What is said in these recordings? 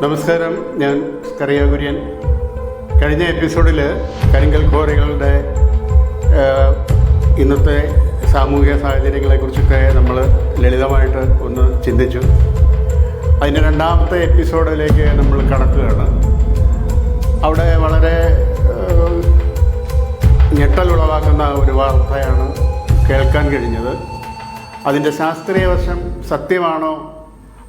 നമസ്കാരം, ഞാൻ കറിയ കുര്യൻ. കഴിഞ്ഞ എപ്പിസോഡിൽ കരിങ്കൽ ക്വാറികളുടെ ഇന്നത്തെ സാമൂഹിക സാഹചര്യങ്ങളെക്കുറിച്ചൊക്കെ നമ്മൾ ലളിതമായിട്ട് ഒന്ന് ചിന്തിച്ചു. അതിൻ്റെ രണ്ടാമത്തെ എപ്പിസോഡിലേക്ക് നമ്മൾ കടക്കുകയാണ്. അവിടെ വളരെ ഞെട്ടലുളവാക്കുന്ന ഒരു വാർത്തയാണ് കേൾക്കാൻ കഴിഞ്ഞത്. അതിൻ്റെ ശാസ്ത്രീയ വശം സത്യമാണോ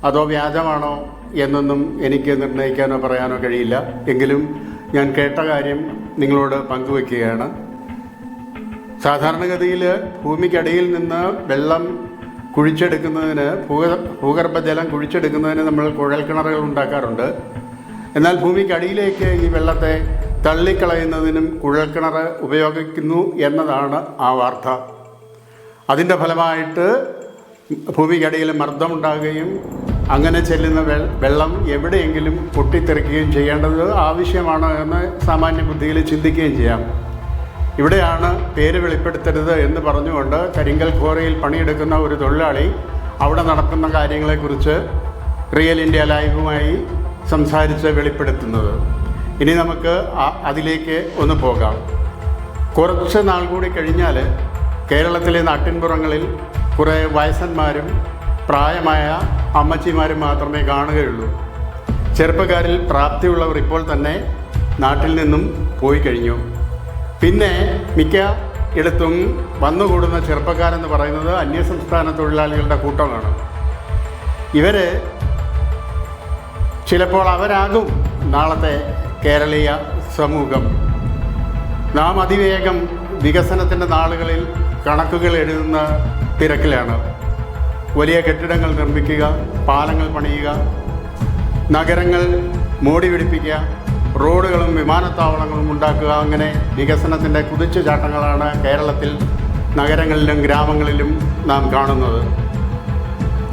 അതോ വ്യാജമാണോ എന്നൊന്നും എനിക്ക് നിർണ്ണയിക്കാനോ പറയാനോ കഴിയില്ല. എങ്കിലും ഞാൻ കേട്ട കാര്യം നിങ്ങളോട് പങ്കുവയ്ക്കുകയാണ്. സാധാരണഗതിയിൽ ഭൂമിക്കടിയിൽ നിന്ന് വെള്ളം കുഴിച്ചെടുക്കുന്നതിന് ഭൂഗർഭജലം കുഴിച്ചെടുക്കുന്നതിന് നമ്മൾ കുഴൽക്കിണറുകൾ ഉണ്ടാക്കാറുണ്ട്. എന്നാൽ ഭൂമിക്കടിയിലേക്ക് ഈ വെള്ളത്തെ തള്ളിക്കളയുന്നതിനും കുഴൽക്കിണർ ഉപയോഗിക്കുന്നു എന്നതാണ് ആ വാർത്ത. അതിൻ്റെ ഫലമായിട്ട് ഭൂമിക്കടിയിൽ മർദ്ദമുണ്ടാകുകയും അങ്ങനെ ചെല്ലുന്ന വെള്ളം എവിടെയെങ്കിലും പൊട്ടിത്തെറിക്കുകയും ചെയ്യേണ്ടത് ആവശ്യമാണ് എന്ന് സാമാന്യ ബുദ്ധിയിൽ ചിന്തിക്കുകയും ചെയ്യാം. ഇവിടെയാണ് പേര് വെളിപ്പെടുത്തരുത് എന്ന് പറഞ്ഞുകൊണ്ട് കരിങ്കൽ ക്വാറിയിൽ പണിയെടുക്കുന്ന ഒരു തൊഴിലാളി അവിടെ നടക്കുന്ന കാര്യങ്ങളെക്കുറിച്ച് റിയൽ ഇന്ത്യ ലൈവുമായി സംസാരിച്ച് വെളിപ്പെടുത്തുന്നത്. ഇനി നമുക്ക് അതിലേക്ക് ഒന്ന് പോകാം. കുറച്ച് നാൾ കൂടി കഴിഞ്ഞാൽ കേരളത്തിലെ നാട്ടിൻപുറങ്ങളിൽ കുറേ വയസ്സന്മാരും പ്രായമായ അമ്മച്ചിമാരും മാത്രമേ കാണുകയുള്ളൂ. ചെറുപ്പക്കാരിൽ പ്രാപ്തിയുള്ളവർ ഇപ്പോൾ തന്നെ നാട്ടിൽ നിന്നും പോയി കഴിഞ്ഞു. പിന്നെ മിക്ക ഇടത്തും വന്നുകൂടുന്ന ചെറുപ്പക്കാരെന്ന് പറയുന്നത് അന്യസംസ്ഥാന തൊഴിലാളികളുടെ കൂട്ടമാണ്. ഇവർ ചിലപ്പോൾ അവരാകും നാളത്തെ കേരളീയ സമൂഹം. നാം അതിവേഗം വികസനത്തിൻ്റെ നാളുകളിൽ കണക്കുകൾ എഴുതുന്ന തിരക്കിലാണ്. വലിയ കെട്ടിടങ്ങൾ നിർമ്മിക്കുക, പാലങ്ങൾ പണിയുക, നഗരങ്ങൾ മോടി പിടിപ്പിക്കുക, റോഡുകളും വിമാനത്താവളങ്ങളും ഉണ്ടാക്കുക. അങ്ങനെ വികസനത്തിൻ്റെ കുതിച്ചുചാട്ടങ്ങളാണ് കേരളത്തിൽ നഗരങ്ങളിലും ഗ്രാമങ്ങളിലും നാം കാണുന്നത്.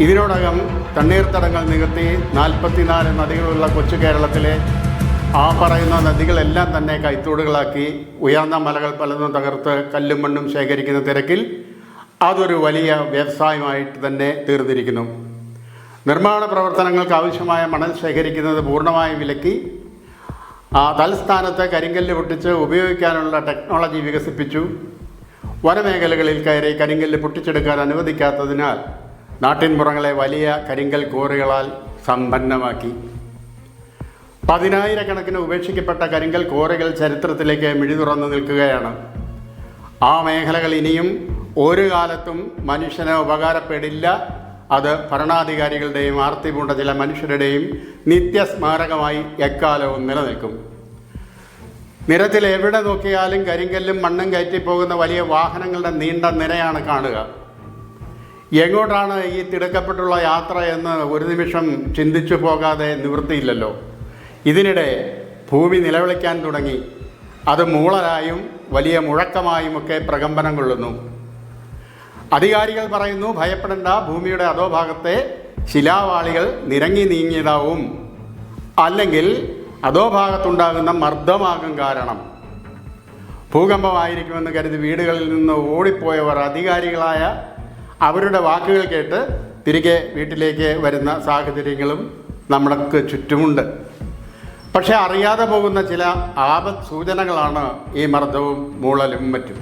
ഇതിനോടകം തണ്ണീർത്തടങ്ങൾ നികത്തി 44 നദികളുള്ള കൊച്ചു കേരളത്തിലെ ആ പറയുന്ന നദികളെല്ലാം തന്നെ കൈത്തോടുകളാക്കി ഉയർന്ന മലകൾ പലതും തകർത്ത് കല്ലും മണ്ണും ശേഖരിക്കുന്ന തിരക്കിൽ അതൊരു വലിയ വ്യവസായമായിട്ട് തന്നെ തീർന്നിരിക്കുന്നു. നിർമ്മാണ പ്രവർത്തനങ്ങൾക്ക് ആവശ്യമായ മണൽ ശേഖരിക്കുന്നത് പൂർണ്ണമായും വിലക്കി തൽസ്ഥാനത്ത് കരിങ്കല്ല് പൊട്ടിച്ച് ഉപയോഗിക്കാനുള്ള ടെക്നോളജി വികസിപ്പിച്ചു. വനമേഖലകളിൽ കയറി കരിങ്കല്ല് പൊട്ടിച്ചെടുക്കാൻ അനുവദിക്കാത്തതിനാൽ നാട്ടിൻപുറങ്ങളെ വലിയ കരിങ്കൽ ക്വാറികളാൽ സമ്പന്നമാക്കി. 10,000-കണക്കിന് ഉപേക്ഷിക്കപ്പെട്ട കരിങ്കൽ ക്വാറികൾ ചരിത്രത്തിലേക്ക് മിഴി തുറന്നു നിൽക്കുകയാണ്. ആ മേഖലകൾ ഇനിയും ഒരു കാലത്തും മനുഷ്യന് ഉപകാരപ്പെടില്ല. അത് ഭരണാധികാരികളുടെയും ആർത്തി പൂണ്ട ചില മനുഷ്യരുടെയും നിത്യസ്മാരകമായി എക്കാലവും നിലനിൽക്കും. നിരത്തിൽ എവിടെ നോക്കിയാലും കരിങ്കല്ലും മണ്ണും കയറ്റിപ്പോകുന്ന വലിയ വാഹനങ്ങളുടെ നീണ്ട നിരയാണ് കാണുക. എങ്ങോട്ടാണ് ഈ തിടുക്കപ്പെട്ടുള്ള യാത്ര എന്ന് ഒരു നിമിഷം ചിന്തിച്ചു പോകാതെ നിവൃത്തിയില്ലല്ലോ. ഇതിനിടെ ഭൂമി നിലവിളിക്കാൻ തുടങ്ങി. അത് മൂളലായും വലിയ മുഴക്കമായുമൊക്കെ പ്രകമ്പനം കൊള്ളുന്നു. അധികാരികൾ പറയുന്നു, ഭയപ്പെടേണ്ട, ഭൂമിയുടെ അധോഭാഗത്തെ ശിലാവാളികൾ നിരങ്ങി നീങ്ങിയതാവും, അല്ലെങ്കിൽ അധോഭാഗത്തുണ്ടാകുന്ന മർദ്ദമാകും കാരണം. ഭൂകമ്പമായിരിക്കുമെന്ന് കരുതി വീടുകളിൽ നിന്ന് ഓടിപ്പോയവർ അധികാരികളായ അവരുടെ വാക്കുകൾ കേട്ട് തിരികെ വീട്ടിലേക്ക് വരുന്ന സാഹചര്യങ്ങളും നമ്മൾക്ക് ചുറ്റുമുണ്ട്. പക്ഷേ അറിയാതെ പോകുന്ന ചില ആപത്ത് സൂചനകളാണ് ഈ മർദ്ദവും മൂളലും മറ്റും.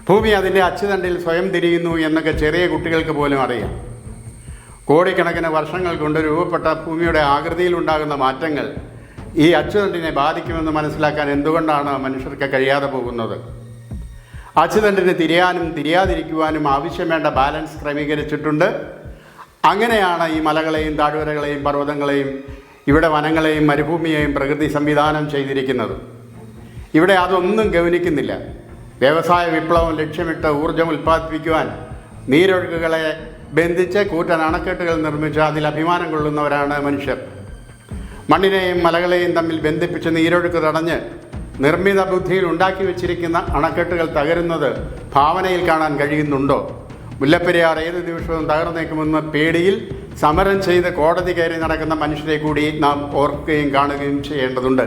ഭൂമി അതിൻ്റെ അച്ചുതണ്ടിൽ സ്വയം തിരിയുന്നു എന്നൊക്കെ ചെറിയ കുട്ടികൾക്ക് പോലും അറിയാം. കോടിക്കണക്കിന് വർഷങ്ങൾ കൊണ്ട് രൂപപ്പെട്ട ഭൂമിയുടെ ആകൃതിയിലുണ്ടാകുന്ന മാറ്റങ്ങൾ ഈ അച്ചുതണ്ടിനെ ബാധിക്കുമെന്ന് മനസ്സിലാക്കാൻ എന്തുകൊണ്ടാണ് മനുഷ്യർക്ക് കഴിയാതെ പോകുന്നത്? അച്ചുതണ്ടിന് തിരിയാനും തിരിയാതിരിക്കുവാനും ആവശ്യം വേണ്ട ബാലൻസ് ക്രമീകരിച്ചിട്ടുണ്ട്. അങ്ങനെയാണ് ഈ മലകളെയും താഴ്വരകളെയും പർവ്വതങ്ങളെയും ഇവിടെ വനങ്ങളെയും മരുഭൂമിയെയും പ്രകൃതി സംവിധാനം ചെയ്തിരിക്കുന്നത്. ഇവിടെ അതൊന്നും ഗൗനിക്കുന്നില്ല. വ്യവസായ വിപ്ലവം ലക്ഷ്യമിട്ട് ഊർജം ഉൽപ്പാദിപ്പിക്കുവാൻ നീരൊഴുക്കുകളെ ബന്ധിച്ച് കൂറ്റൻ അണക്കെട്ടുകൾ നിർമ്മിച്ച് അതിൽ അഭിമാനം കൊള്ളുന്നവരാണ് മനുഷ്യർ. മണ്ണിനെയും മലകളെയും തമ്മിൽ ബന്ധിപ്പിച്ച് നീരൊഴുക്ക് തടഞ്ഞ് നിർമ്മിത ബുദ്ധിയിൽ ഉണ്ടാക്കി വച്ചിരിക്കുന്ന അണക്കെട്ടുകൾ തകരുന്നത് ഭാവനയിൽ കാണാൻ കഴിയുന്നുണ്ടോ? മുല്ലപ്പെരിയാർ ഏത് നിമിഷവും തകർന്നേക്കുമെന്ന പേടിയിൽ സമരം ചെയ്ത് കോടതി കയറി നടക്കുന്ന മനുഷ്യരെ കൂടി നാം ഓർക്കുകയും കാണുകയും ചെയ്യേണ്ടതുണ്ട്.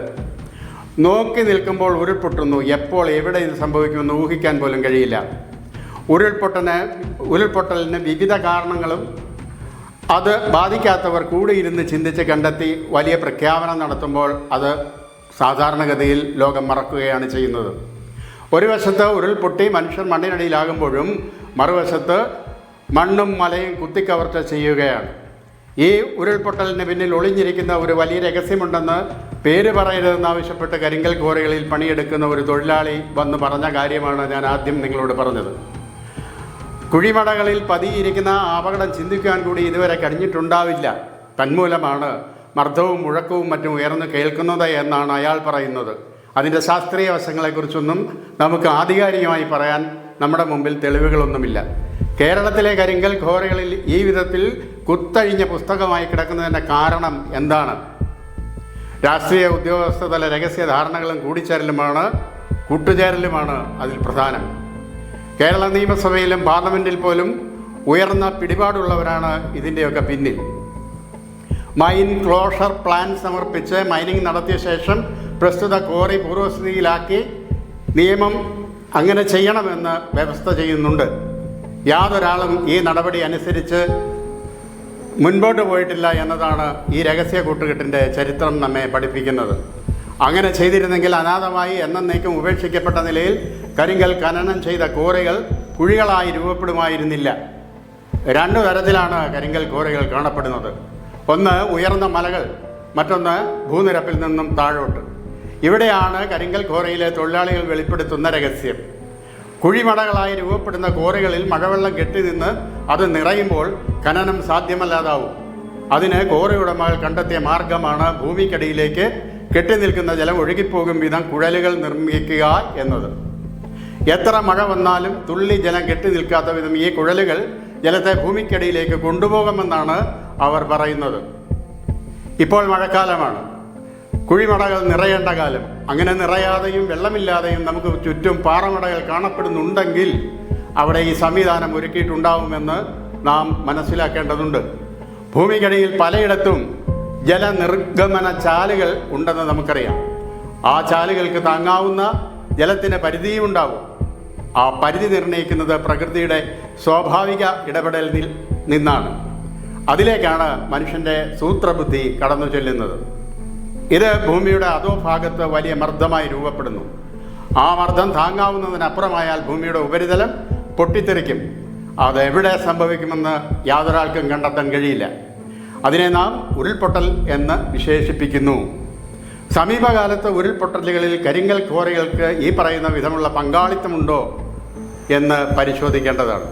നോക്കി നിൽക്കുമ്പോൾ ഉരുൾപൊട്ടുന്നു. എപ്പോൾ എവിടെ ഇത് സംഭവിക്കുമെന്ന് ഊഹിക്കാൻ പോലും കഴിയില്ല. ഉരുൾപൊട്ടലിന് വിവിധ കാരണങ്ങളും അത് ബാധിക്കാത്തവർ കൂടിയിരുന്ന് ചിന്തിച്ച് കണ്ടെത്തി വലിയ പ്രഖ്യാപനം നടത്തുമ്പോൾ അത് സാധാരണഗതിയിൽ ലോകം മറക്കുകയാണ് ചെയ്യുന്നത്. ഒരു വശത്ത് ഉരുൾപൊട്ടി മനുഷ്യർ മണ്ണിനടിയിലാകുമ്പോഴും മറുവശത്ത് മണ്ണും മലയും കുത്തിക്കവർച്ച ചെയ്യുകയാണ്. ഈ ഉരുൾപൊട്ടലിന് പിന്നിൽ ഒളിഞ്ഞിരിക്കുന്ന ഒരു വലിയ രഹസ്യമുണ്ടെന്ന് പേര് പറയരുതെന്നാവശ്യപ്പെട്ട് കരിങ്കൽ ക്വാറികളിൽ പണിയെടുക്കുന്ന ഒരു തൊഴിലാളി വന്ന് പറഞ്ഞ കാര്യമാണ് ഞാൻ ആദ്യം നിങ്ങളോട് പറഞ്ഞത്. കുഴിമടകളിൽ പതിയിരിക്കുന്ന അപകടം ചിന്തിക്കാൻ കൂടി ഇതുവരെ കഴിഞ്ഞിട്ടുണ്ടാവില്ല. തന്മൂലമാണ് മർദ്ദവും മുഴക്കവും മറ്റും ഉയർന്നു കേൾക്കുന്നത് എന്നാണ് അയാൾ പറയുന്നത്. അതിൻ്റെ ശാസ്ത്രീയ വശങ്ങളെക്കുറിച്ചൊന്നും നമുക്ക് ആധികാരികമായി പറയാൻ നമ്മുടെ മുമ്പിൽ തെളിവുകളൊന്നുമില്ല. കേരളത്തിലെ കരിങ്കൽ ഖോറികളിൽ ഈ വിധത്തിൽ കുത്തഴിഞ്ഞ പുസ്തകമായി കിടക്കുന്നതിൻ്റെ കാരണം എന്താണ്? രാഷ്ട്രീയ ഉദ്യോഗസ്ഥതല രഹസ്യ ധാരണകളും കൂട്ടുചേരലുമാണ് അതിൽ പ്രധാനം. കേരള നിയമസഭയിലും പാർലമെൻറ്റിൽ പോലും ഉയർന്ന പിടിപാടുള്ളവരാണ് ഇതിൻ്റെയൊക്കെ പിന്നിൽ. മൈൻ ക്ലോഷർ പ്ലാൻ സമർപ്പിച്ച് മൈനിങ് നടത്തിയ ശേഷം പ്രസ്തുത ക്വാറി പൂർവ്വസ്ഥിതിയിലാക്കി നിയമം അങ്ങനെ ചെയ്യണമെന്ന് വ്യവസ്ഥ ചെയ്യുന്നുണ്ട്. യാതൊരാളും ഈ നടപടി അനുസരിച്ച് മുൻപോട്ട് പോയിട്ടില്ല എന്നതാണ് ഈ രഹസ്യ കൂട്ടുകെട്ടിൻ്റെ ചരിത്രം നമ്മെ പഠിപ്പിക്കുന്നത്. അങ്ങനെ ചെയ്തിരുന്നെങ്കിൽ അനാഥമായി എന്നേക്കും ഉപേക്ഷിക്കപ്പെട്ട നിലയിൽ കരിങ്കൽ ഖനനം ചെയ്ത ക്വാറികൾ കുഴികളായി രൂപപ്പെടുമായിരുന്നില്ല. രണ്ടു തരത്തിലാണ് കരിങ്കൽ ക്വാറികൾ കാണപ്പെടുന്നത്. ഒന്ന് ഉയർന്ന മലകൾ, മറ്റൊന്ന് ഭൂനിരപ്പിൽ നിന്നും താഴോട്ട്. ഇവിടെയാണ് കരിങ്കൽ ക്വാറിയിലെ തൊഴിലാളികൾ വെളിപ്പെടുത്തുന്ന രഹസ്യം. കുഴിമടകളായി രൂപപ്പെടുന്ന ക്വാറികളിൽ മഴവെള്ളം കെട്ടിനിന്ന് അത് നിറയുമ്പോൾ ഖനനം സാധ്യമല്ലാതാവും. അതിന് ക്വാറി ഉടമകൾ കണ്ടെത്തിയ മാർഗമാണ് ഭൂമിക്കടിയിലേക്ക് കെട്ടിനിൽക്കുന്ന ജലം ഒഴുകിപ്പോകും വിധം കുഴലുകൾ നിർമ്മിക്കുക എന്നത്. എത്ര മഴ വന്നാലും തുള്ളി ജലം കെട്ടി നിൽക്കാത്ത വിധം ഈ കുഴലുകൾ ജലത്തെ ഭൂമിക്കടിയിലേക്ക് കൊണ്ടുപോകുമെന്നാണ് അവർ പറയുന്നത്. ഇപ്പോൾ മഴക്കാലമാണ്, കുഴിമടകൾ നിറയേണ്ട കാലം. അങ്ങനെ നിറയാതെയും വെള്ളമില്ലാതെയും നമുക്ക് ചുറ്റും പാറമടകൾ കാണപ്പെടുന്നുണ്ടെങ്കിൽ അവിടെ ഈ സംവിധാനം ഒരുക്കിയിട്ടുണ്ടാവുമെന്ന് നാം മനസ്സിലാക്കേണ്ടതുണ്ട്. ഭൂമിക്കടിയിൽ പലയിടത്തും ജലനിർഗമന ചാലുകൾ ഉണ്ടെന്ന് നമുക്കറിയാം. ആ ചാലുകൾക്ക് താങ്ങാവുന്ന ജലത്തിന് പരിധിയും ഉണ്ടാവും. ആ പരിധി നിർണ്ണയിക്കുന്നത് പ്രകൃതിയുടെ സ്വാഭാവിക ഇടപെടലിൽ നിന്നാണ്. അതിലേക്കാണ് മനുഷ്യൻ്റെ സൂത്രബുദ്ധി കടന്നു ചെല്ലുന്നത്. ഇത് ഭൂമിയുടെ അധോഭാഗത്ത് വലിയ മർദ്ദമായി രൂപപ്പെടുന്നു. ആ മർദ്ദം താങ്ങാവുന്നതിനപ്പുറമായാൽ ഭൂമിയുടെ ഉപരിതലം പൊട്ടിത്തെറിക്കും. അതെവിടെ സംഭവിക്കുമെന്ന് യാതൊരാൾക്കും കണ്ടെത്താൻ കഴിയില്ല. അതിനെ നാം ഉരുൾപൊട്ടൽ എന്ന് വിശേഷിപ്പിക്കുന്നു. സമീപകാലത്ത് ഉരുൾപൊട്ടലുകളിൽ കരിങ്കൽ ക്വാറികൾക്ക് ഈ പറയുന്ന വിധമുള്ള പങ്കാളിത്തമുണ്ടോ എന്ന് പരിശോധിക്കേണ്ടതാണ്.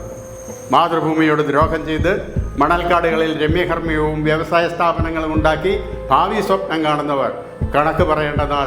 മാതൃഭൂമിയോട് ദ്രോഹം ചെയ്ത് മണൽക്കാടുകളിൽ രമ്യകർമ്മ്യവും വ്യവസായ സ്ഥാപനങ്ങളും ഉണ്ടാക്കി ഭാവി സ്വപ്നം കാണുന്നവർ കണക്ക് പറയേണ്ട നാൾ